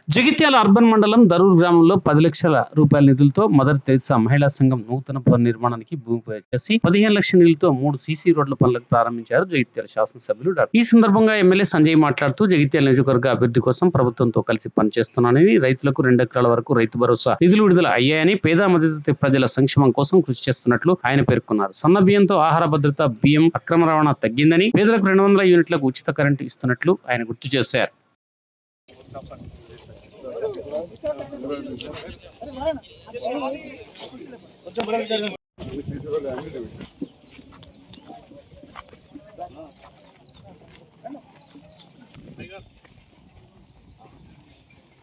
Jagtial urban మండలం దరూర్ గ్రామంలో 10 లక్షల రూపాయల నిధులతో మదర్ తెరిసా మహిళా సంఘం నూతన భవన నిర్మాణానికి భూమి పూజ చేసి 15 లక్షల నిధులతో 3 సీసీ రోడ్ల పనులకు ప్రారంభించారు జగిత్యాల శాసనసభ్యులు డాక్టర్. ఈ సందర్భంగా ఎమ్మెల్యే సంజయ్ మాట్లాడుతూ జగిత్యాల నియోజకవర్గ అభివృద్ధి కోసం ప్రభుత్వంతో కలిసి పనిచేస్తున్నానని, రైతులకు 2 ఎకరాల వరకు రైతు భరోసా నిధులు విడుదల అయ్యాయని, పేద మధ్యతరగతి ప్రజల సంక్షేమం కోసం కృషి చేస్తున్నట్లు ఆయన పేర్కొన్నారు. సన్న బియ్యంతో ఆహార భద్రత, బియ్యం అక్రమ రవాణా తగ్గిందని, పేదలకు 200 యూనిట్లకు ఉచిత కరెంటు ఇస్తున్నట్లు ఆయన గుర్తు చేశారు.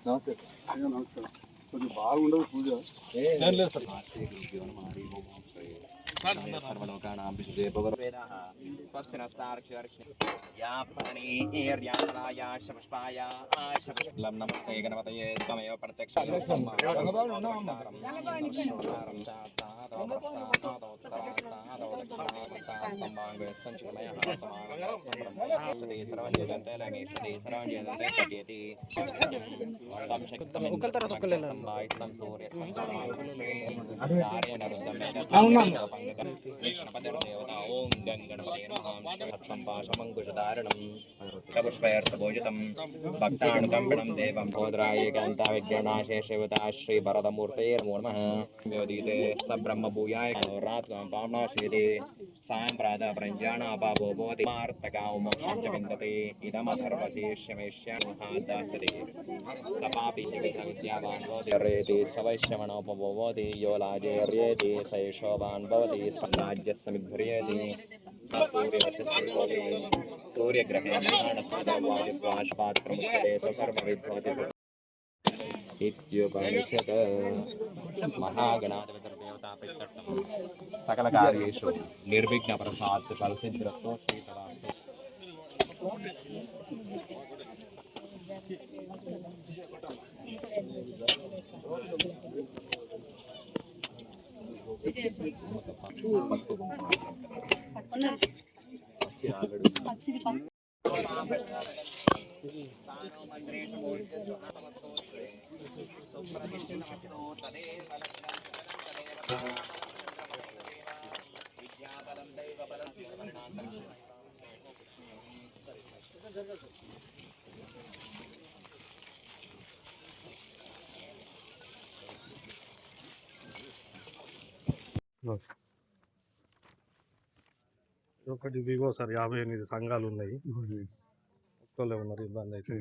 నమస్కారం. కొంచెం బాగుండదు పూజ. నమస్తే గణపతయే త్వమేవ ప్రత్యక్ష ఓం గణపతే పుష్పయర్తభోజితం భక్తానుకంపణం దేవం భోద్రాయ కాంతావిజ్ఞానాశేషవితా శ్రీ వరదమూర్తయే నమః యోదీతే సబ్రహ్మ భూయాయ రాత్వం పామ్నాశీతే సాయం ప్రాత ప్రంజానాపాపో భవతి మార్తకాౌ మోక్షం చ విందతే ఇదమధర్వశేష్యమేష్యాదాసతే సపాపి విద్యావాన్ భవతి సవైశ్యమనోపభవతి యో లాజేర్యేతి సైషోవాన్ భవతి సమాజ్యస్సమిద్ధ్రియతి సూర్యగ్రహే వాయుపాత్రముఖ్యతే సర్వవిద్వాతి ఇత్యుపనిషత్ మహాగణాధిపతిర్దేవతాపిత్తట్టం సకల కార్యేషు నిర్విఘ్న ప్రసాద్ ఫలసిద్ధిరస్తో శ్రీతదాస్తు. ఒకటి వివో సార్ 58 సంఘాలు ఉన్నాయి. ఒక్కళ్ళే ఉన్నారు, ఇబ్బంది అయితే.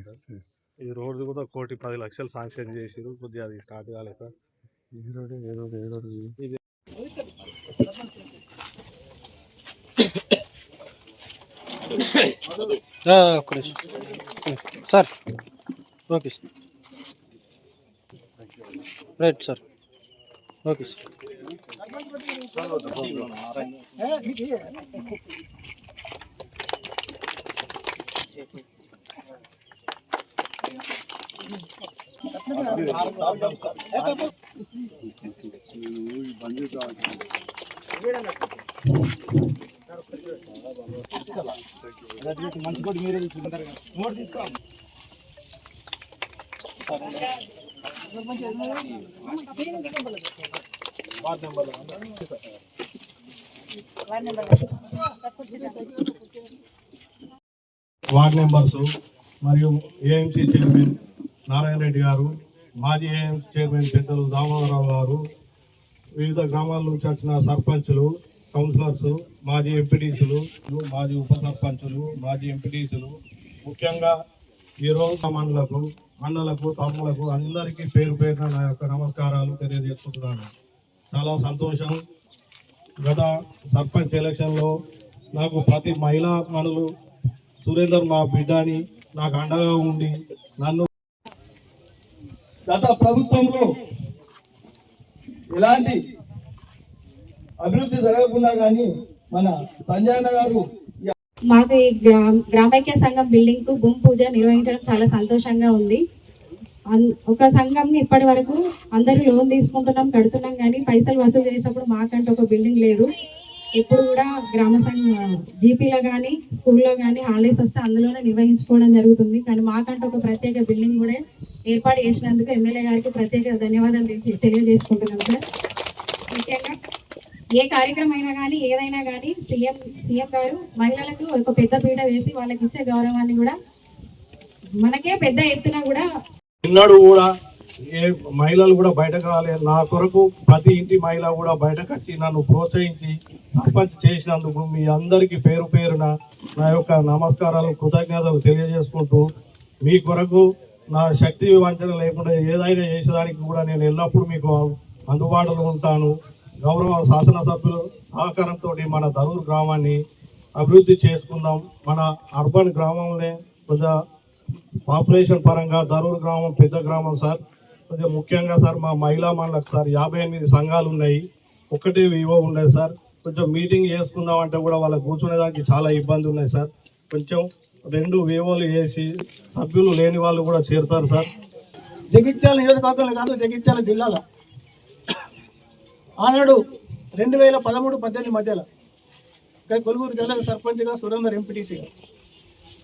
ఈ రోడ్డు కూడా 1,10,00,000 శాంక్షన్ చేసిరు, కొద్దిగా అది స్టార్ట్ కాలేదు సార్. ఈ రోడ్డు ఇది sir. Okay sir, right sir. Okay sir. మంచి కూడా మీరే తీసుకుంటారు. నోట్ తీసుకోవాలి. వార్డ్ మెంబర్స్ మరియు ఏఎంసీ చైర్మన్ నారాయణ రెడ్డి గారు, మాజీ ఏఎంసీ చైర్మన్ పెద్దలు దామోదరరావు గారు, వివిధ గ్రామాల నుంచి వచ్చిన సర్పంచులు, కౌన్సిలర్స్, మాజీ ఎంపీటీసీలు, మాజీ ఉప సర్పంచులు, మాజీ ఎంపీటీసీలు, ముఖ్యంగా ఈరోజు మండలకు, అన్నలకు, తమ్ములకు అందరికీ పేరు పేరున నా యొక్క నమస్కారాలు తెలియజేస్తున్నాను. చాలా సంతోషం. గత సర్పంచ్ ఎలక్షన్లో నాకు ప్రతి మహిళా మనులు సురేందర్ మా బిడ్డని నాకు అండగా ఉండి నన్ను గత ప్రభుత్వంలో ఎలాంటి అభివృద్ధి జరగకుండా కానీ మన సంజయ్ గారు మాకు ఈ గ్రామైక్య సంఘం బిల్డింగ్ కు భూమి పూజ నిర్వహించడం చాలా సంతోషంగా ఉంది. ఒక సంఘం ఇప్పటి వరకు అందరూ లోన్ తీసుకుంటున్నాం, కడుతున్నాం, కానీ పైసలు వసూలు చేసేటప్పుడు మాకంటే ఒక బిల్డింగ్ లేదు. ఇప్పుడు కూడా గ్రామ సంఘ జీపీలో కానీ స్కూల్లో కానీ హాలిడేస్ వస్తే అందులోనే నిర్వహించుకోవడం జరుగుతుంది. కానీ మాకంటే ఒక ప్రత్యేక బిల్డింగ్ కూడా ఏర్పాటు చేసినందుకు ఎమ్మెల్యే గారికి ప్రత్యేక ధన్యవాదాలు తెలియజేసుకుంటున్నాం సార్. ముఖ్యంగా ఏ కార్యక్రమం అయినా కానీ ఏదైనా కానీ సీఎం గారు మహిళలకు ఒక పెద్ద పీట వేసి వాళ్ళకి ఇచ్చే గౌరవాన్ని కూడా మనకే పెద్ద ఎత్తున కూడా ఎన్నడూ కూడా ఏ మహిళలు కూడా బయటకు రాలేదు. నా కొరకు ప్రతి ఇంటి మహిళ కూడా బయటకు వచ్చి నన్ను ప్రోత్సహించి సర్పంచ్ చేసినందుకు మీ అందరికీ పేరు పేరున నా యొక్క నమస్కారాలు, కృతజ్ఞతలు తెలియజేసుకుంటూ మీ కొరకు నా శక్తి వంచన లేకుండా ఏదైనా చేసేదానికి కూడా నేను ఎల్లప్పుడూ మీకు అందుబాటులో ఉంటాను. గౌరవ శాసనసభ్యులు సహకారంతో మన దరూర్ గ్రామాన్ని అభివృద్ధి చేసుకుందాం. మన అర్బన్ గ్రామంలో కొంచెం పాపులేషన్ పరంగా దరూర్ గ్రామం పెద్ద గ్రామం సార్. కొంచెం ముఖ్యంగా సార్ మా మహిళా మండలకు సార్ 58 సంఘాలు ఉన్నాయి, ఒక్కటే వివో ఉన్నాయి సార్. కొంచెం మీటింగ్ చేసుకుందాం అంటే కూడా వాళ్ళకి కూర్చునేదానికి చాలా ఇబ్బంది ఉన్నాయి సార్. కొంచెం 2 వివోలు వేసి సభ్యులు లేని వాళ్ళు కూడా చేరుతారు సార్. జగిత్యాల నియోజకవర్గంలో కాదు, జగిత్యాల జిల్లాలో ఆనాడు 2013-18 మధ్యలో ఇక్కడ కొలుగురు జిల్లా సర్పంచ్గా, సురేందర్ ఎంపీటీసీగా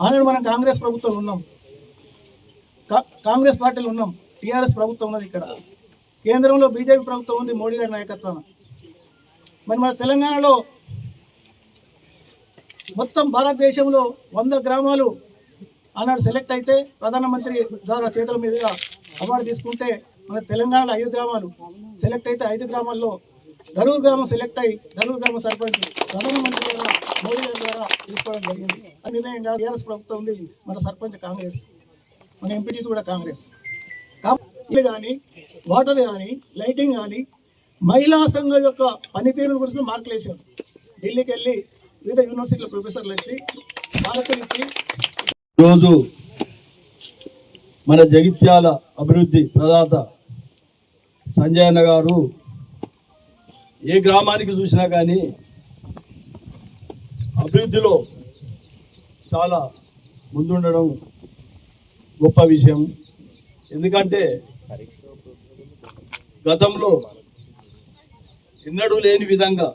ఆనాడు మనం కాంగ్రెస్ ప్రభుత్వం ఉన్నాం, కాంగ్రెస్ పార్టీలు ఉన్నాం, టీఆర్ఎస్ ప్రభుత్వం ఉన్నది. ఇక్కడ కేంద్రంలో బీజేపీ ప్రభుత్వం ఉంది, మోడీ గారి నాయకత్వాన. మరి మన తెలంగాణలో మొత్తం భారతదేశంలో 100 గ్రామాలు ఆనాడు సెలెక్ట్ అయితే ప్రధానమంత్రి ద్వారా చేతుల మీదుగా అవార్డు తీసుకుంటే మన తెలంగాణలో 5 గ్రామాలు సెలెక్ట్ అయితే 5 గ్రామాల్లో దరూర్ గ్రామం సెలెక్ట్ అయ్యి దరూర్ గ్రామ సర్పంచ్ ప్రధానమంత్రి ద్వారా మోడీ గారి ద్వారా తీసుకోవడం జరిగింది. ఆ నిర్ణయంగా టీఆర్ఎస్ ప్రభుత్వం ఉంది, మన సర్పంచ్ కాంగ్రెస్, మన ఎంపీటీసీ కూడా కాంగ్రెస్. కాబట్టి కానీ వాటర్ కానీ లైటింగ్ కానీ మహిళా సంఘం యొక్క పనితీరు గురించి మార్కులు వేసారు. ఢిల్లీకి వెళ్ళి వివిధ యూనివర్సిటీల ప్రొఫెసర్లు వచ్చి మార్కులు ఇచ్చి ఈరోజు మన జగిత్యాల అభివృద్ధి ప్రదాత సంజయ్ అన్న గారు ఏ గ్రామానికి చూసినా కానీ అభివృద్ధిలో చాలా ముందుండడం గొప్ప విషయం. ఎందుకంటే గతంలో ఎన్నడూ లేని విధంగా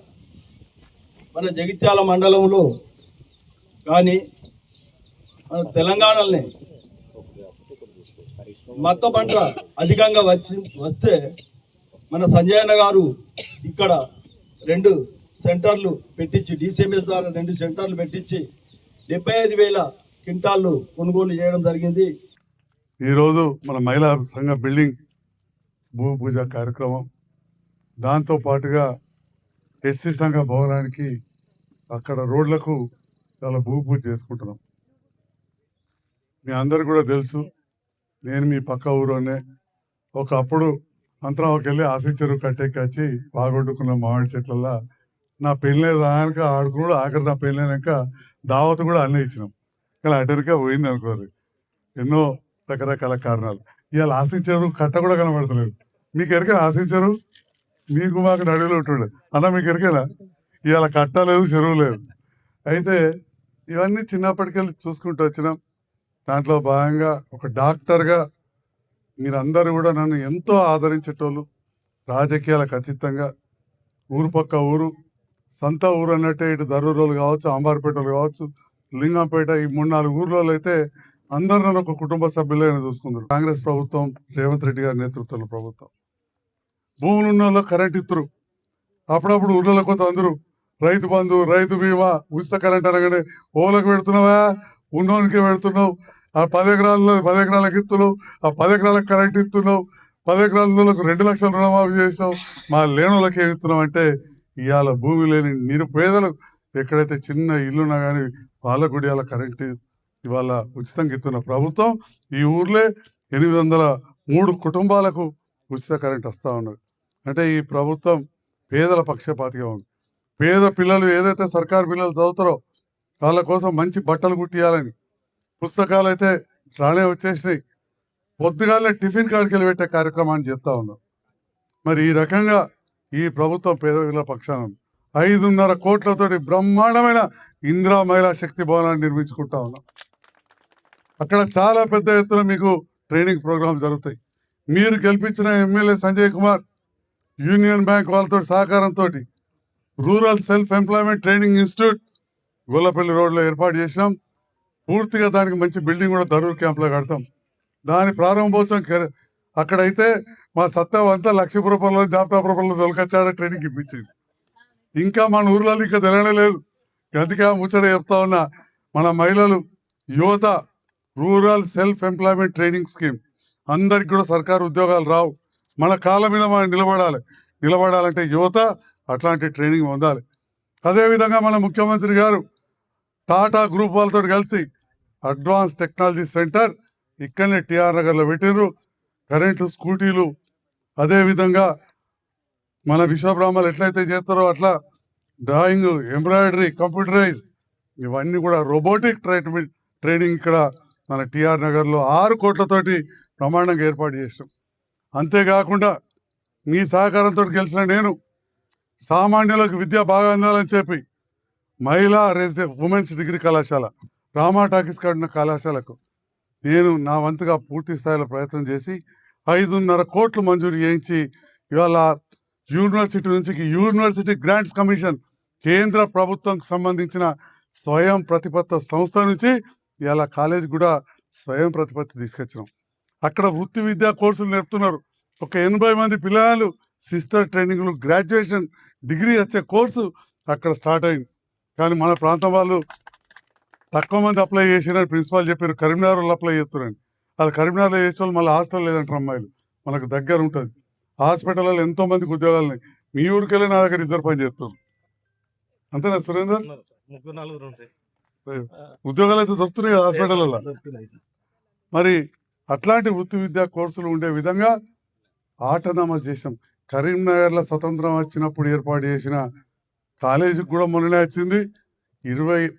మన జగిత్యాల మండలంలో కానీ మన తెలంగాణలోనే మక్క పంట అధికంగా వస్తే మన సంజయ్ అన్న గారు ఇక్కడ 2 సెంటర్లు పెట్టించి, DCMS ద్వారా 2 సెంటర్లు పెట్టించి 75,000 క్వింటాళ్ళు కొనుగోలు చేయడం జరిగింది. ఈరోజు మన మహిళా సంఘ బిల్డింగ్ భూమి పూజ కార్యక్రమం, దాంతో పాటుగా ఎస్సీ సంఘ భవనానికి అక్కడ రోడ్లకు చాలా భూమి పూజ చేసుకుంటున్నాం. మీ అందరు కూడా తెలుసు, నేను మీ పక్క ఊరోనే. ఒకప్పుడు అంతరావుకి వెళ్ళి ఆశించరు కట్టెక్కి బాగొట్టుకున్న మామిడి చెట్లల్లో నా పెళ్ళి దానిక ఆడుకున్నాడు. ఆఖరి నా పెళ్ళైనాక దావత్ కూడా అన్నీ ఇచ్చినాం, కానీ అటెనక పోయింది అనుకోరు. ఎన్నో రకరకాల కారణాలు. ఇవాళ ఆశించారు కట్ట కూడా కనబడతలేదు. మీకు ఎరికైనా ఆశించారు? మీకు మాకు నడువులు ఉంటుండే అన్న, మీకు ఎరికైనా ఇవాళ కట్ట లేదు, చెరువు లేదు. అయితే ఇవన్నీ చిన్నప్పటికెళ్ళి చూసుకుంటూ వచ్చినాం. దాంట్లో భాగంగా ఒక డాక్టర్గా మీరందరూ కూడా నన్ను ఎంతో ఆదరించేటోళ్ళు. రాజకీయాలకు అతీతంగా ఊరు పక్క ఊరు, సంత ఊరు అన్నట్టే ఇటు దరూరోలు కావచ్చు, అంబార్పేటలు కావచ్చు, లింగంపేట, ఈ 3-4 ఊర్లలో అయితే అందరూ నన్ను ఒక కుటుంబ సభ్యులైన చూసుకున్నారు. కాంగ్రెస్ ప్రభుత్వం, రేవంత్ రెడ్డి గారి నేతృత్వంలో ప్రభుత్వం భూములు ఉన్న వాళ్ళు కరెంట్ ఇస్తారు. అప్పుడప్పుడు ఊళ్ళలో కొంత అందరూ రైతు బంధు, రైతు బీమా, ఉచిత కరెంట్ అనగానే ఓలకు పెడుతున్నావా, ఉన్నోనికే పెడుతున్నావు. ఆ 10 ఎకరాలకు ఇస్తున్నావు, ఆ 10 ఎకరాలకు కరెంట్ ఇస్తున్నావు, 10 ఎకరాలకు 2 లక్షల రుణమాఫీ చేసావు. మా లేనోళ్ళకి ఏమి ఇస్తున్నావు అంటే ఇవాళ భూమి లేని నిరుపేదలు ఎక్కడైతే చిన్న ఇల్లున్నా కానీ వాళ్ళకు కూడా ఇవాళ కరెంటు ఇవాళ ఉచితంగా ఇస్తున్న ప్రభుత్వం. ఈ ఊర్లే 803 కుటుంబాలకు ఉచిత కరెంట్ వస్తూ ఉన్నది. అంటే ఈ ప్రభుత్వం పేదల పక్షపాతిగా ఉంది. పేద పిల్లలు ఏదైతే సర్కారు పిల్లలు చదువుతారో వాళ్ళ కోసం మంచి బట్టలు కుట్టియాలని, పుస్తకాలు అయితే రానే వచ్చేసినాయి, పొద్దుగాలే టిఫిన్ కాడికి వెళ్ళి పెట్టే కార్యక్రమాన్ని చేస్తూ ఉన్నాం. మరి ఈ రకంగా ఈ ప్రభుత్వం పేదల పక్షాన 5.5 కోట్లతోటి బ్రహ్మాండమైన ఇందిరా మహిళా శక్తి భవనాన్ని నిర్మించుకుంటా ఉన్నాం. అక్కడ చాలా పెద్ద ఎత్తున మీకు ట్రైనింగ్ ప్రోగ్రామ్ జరుగుతాయి. మీరు గెలిపించిన MLA Sanjay Kumar union bank వాళ్ళతో సహకారంతో rural self employment training institute Gollapalli రోడ్లో ఏర్పాటు చేసినాం. పూర్తిగా దానికి మంచి బిల్డింగ్ కూడా దరూర్ క్యాంప్లో కడతాం. దాని ప్రారంభోత్సవం అక్కడైతే మా సత్తా అంతా లక్ష్మీపురంలో జాబితాపురంలో తొలకొచ్చాడ ట్రైనింగ్ ఇప్పించింది. ఇంకా మన ఊర్లో ఇంకా తెలియలేదు. అందుకే ఆ ముచ్చట చెప్తా ఉన్నా, మన మహిళలు యువత rural self employment training scheme అందరికి కూడా సర్కారు ఉద్యోగాలు రావు. మన కాళ్ళ మీద మనం నిలబడాలంటే యువత అట్లాంటి ట్రైనింగ్ పొందాలి. అదేవిధంగా మన ముఖ్యమంత్రి గారు టాటా గ్రూప్ వాళ్ళతో కలిసి అడ్వాన్స్ టెక్నాలజీ సెంటర్ ఇక్కడనే టిఆర్ నగర్లో పెట్టినరు. కరెంటు స్కూటీలు, అదేవిధంగా మన విశ్వబ్రాహ్మణులు ఎట్లయితే చేస్తారో అట్లా డ్రాయింగ్, ఎంబ్రాయిడరీ, కంప్యూటరైజ్ ఇవన్నీ కూడా రోబోటిక్ ట్రైనింగ్ ఇక్కడ మన టిఆర్ నగర్లో 6 కోట్లతోటి ప్రమాణంగా ఏర్పాటు చేసినాం. అంతేకాకుండా మీ సహకారంతో గెలిచిన నేను సామాన్యులకు విద్య బాగా అందాలని చెప్పి మహిళా ఉమెన్స్ డిగ్రీ కళాశాల రామా టాకీస్ కాడిన కళాశాలకు నేను నా వంతుగా పూర్తి స్థాయిలో ప్రయత్నం చేసి 5.5 కోట్లు మంజూరు చేయించి ఇవాళ యూనివర్సిటీ నుంచి యూనివర్సిటీ గ్రాంట్స్ కమిషన్ కేంద్ర ప్రభుత్వంకి సంబంధించిన స్వయం ప్రతిపత్త సంస్థ నుంచి ఇవాళ కాలేజ్ కూడా స్వయం ప్రతిపత్తి తీసుకొచ్చినాం. అక్కడ వృత్తి విద్యా కోర్సులు నేర్పుతున్నారు. ఒక 80 మంది పిల్లలు సిస్టర్ ట్రైనింగ్లు, గ్రాడ్యుయేషన్ డిగ్రీ వచ్చే కోర్సు అక్కడ స్టార్ట్ అయింది. కానీ మన ప్రాంతం వాళ్ళు తక్కువ మంది అప్లై చేసినని ప్రిన్సిపాల్ చెప్పారు. కరీంనగర్ వాళ్ళు అప్లై చేస్తున్నారని. అది కరీంనగర్లో చేసే వాళ్ళు మళ్ళీ హాస్టల్ లేదంటారు. అమ్మాయిలు మనకు దగ్గర ఉంటుంది. హాస్పిటల్లో ఎంతో మందికి ఉద్యోగాలున్నాయి. మీ ఊరికి వెళ్ళి నా దగ్గర 2 పని చేస్తున్నారు. అంతేనా సురేందర్? ఉద్యోగాలు అయితే దొరుకుతున్నాయి కదా హాస్పిటల్లో. మరి అట్లాంటి వృత్తి విద్యా కోర్సులు ఉండే విధంగా ఆటోనమస్ చేసాం. కరీంనగర్లో స్వతంత్రం వచ్చినప్పుడు ఏర్పాటు చేసిన కాలేజీకి కూడా మొన్ననే వచ్చింది.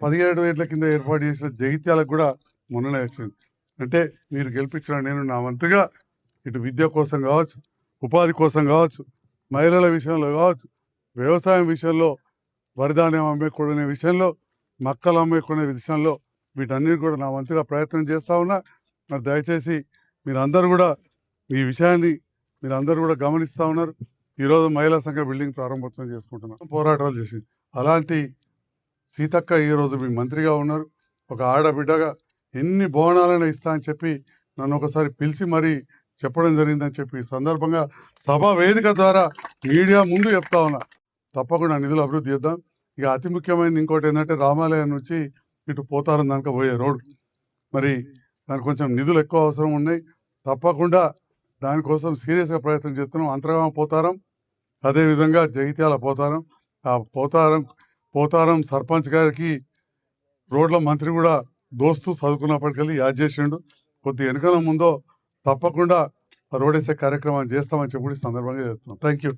17 ఏళ్ల కింద ఏర్పాటు చేసిన జగిత్యాలకు కూడా మొన్ననే వచ్చింది. అంటే మీరు గెలిపించిన నేను నా వంతుగా ఇటు విద్య కోసం కావచ్చు, ఉపాధి కోసం కావచ్చు, మహిళల విషయంలో కావచ్చు, వ్యవసాయం విషయంలో, వరిధాన్యం అమ్మేకునే విషయంలో, మొక్కలు అమ్మేకునే విషయంలో వీటన్నిటి కూడా నా వంతుగా ప్రయత్నం చేస్తూ ఉన్నా. మరి దయచేసి మీరందరూ కూడా ఈ విషయాన్ని మీరందరూ కూడా గమనిస్తూ ఉన్నారు. ఈరోజు మహిళా సంఘ బిల్డింగ్ ప్రారంభోత్సవం చేసుకుంటున్నాం. పోరాటాలు చేసి అలాంటి సీతక్క ఈరోజు మీ మంత్రిగా ఉన్నారు. ఒక ఆడబిడ్డగా ఎన్ని భవనాలైనా ఇస్తా అని చెప్పి నన్ను ఒకసారి పిలిచి మరీ చెప్పడం జరిగిందని చెప్పి ఈ సందర్భంగా సభా వేదిక ద్వారా మీడియా ముందు చెప్తా ఉన్నా. తప్పకుండా నిధులు అభివృద్ధి చేద్దాం. ఇక అతి ముఖ్యమైనది ఇంకోటి ఏంటంటే రామాలయం నుంచి ఇటు పోతారం దానికి పోయే రోడ్డు, మరి దానికి కొంచెం నిధులు ఎక్కువ అవసరం ఉన్నాయి. తప్పకుండా దానికోసం సీరియస్గా ప్రయత్నం చేస్తున్నాం. అంతర్గామ పోతారం, అదేవిధంగా జగిత్యాల పోతారం. ఆ పోతారం సర్పంచ్ గారికి రోడ్ల మంత్రి కూడా దోస్తు చదువుకున్నప్పటికెళ్ళి యాద్ చేసిండు. కొద్ది వెనుకల ముందో తప్పకుండా రోడ్ వేసే కార్యక్రమాన్ని చేస్తామని చెప్పి సందర్భంగా చెప్తున్నాం. Thank you.